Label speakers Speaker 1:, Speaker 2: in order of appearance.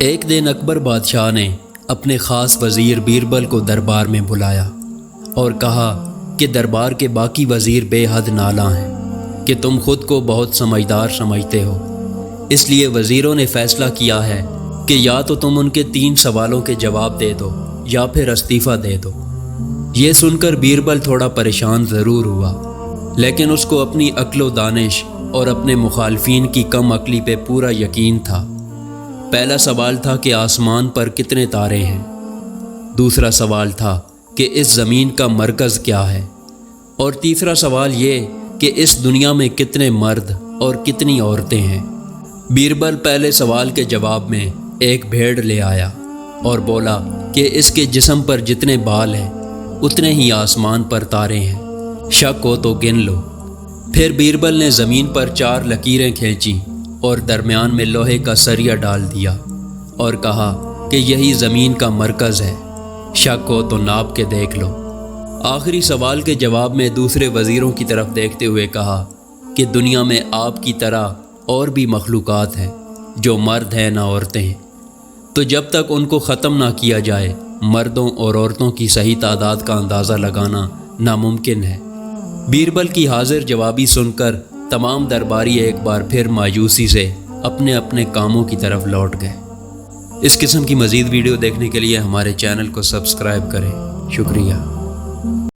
Speaker 1: ایک دن اکبر بادشاہ نے اپنے خاص وزیر بیربل کو دربار میں بلایا اور کہا کہ دربار کے باقی وزیر بے حد نالاں ہیں کہ تم خود کو بہت سمجھدار سمجھتے ہو، اس لیے وزیروں نے فیصلہ کیا ہے کہ یا تو تم ان کے 3 سوالوں کے جواب دے دو یا پھر استعفیٰ دے دو۔ یہ سن کر بیربل تھوڑا پریشان ضرور ہوا، لیکن اس کو اپنی عقل و دانش اور اپنے مخالفین کی کم عقلی پہ پورا یقین تھا۔ پہلا سوال تھا کہ آسمان پر کتنے تارے ہیں، دوسرا سوال تھا کہ اس زمین کا مرکز کیا ہے، اور تیسرا سوال یہ کہ اس دنیا میں کتنے مرد اور کتنی عورتیں ہیں۔ بیربل پہلے سوال کے جواب میں ایک بھیڑ لے آیا اور بولا کہ اس کے جسم پر جتنے بال ہیں اتنے ہی آسمان پر تارے ہیں، شک ہو تو گن لو۔ پھر بیربل نے زمین پر 4 لکیریں کھینچیں اور درمیان میں لوہے کا سریا ڈال دیا اور کہا کہ یہی زمین کا مرکز ہے، شک ہو تو ناپ کے دیکھ لو۔ آخری سوال کے جواب میں دوسرے وزیروں کی طرف دیکھتے ہوئے کہا کہ دنیا میں آپ کی طرح اور بھی مخلوقات ہیں جو مرد ہیں نہ عورتیں ہیں، تو جب تک ان کو ختم نہ کیا جائے مردوں اور عورتوں کی صحیح تعداد کا اندازہ لگانا ناممکن ہے۔ بیربل کی حاضر جوابی سن کر تمام درباری ایک بار پھر مایوسی سے اپنے اپنے کاموں کی طرف لوٹ گئے۔ اس قسم کی مزید ویڈیو دیکھنے کے لیے ہمارے چینل کو سبسکرائب کریں۔ شکریہ۔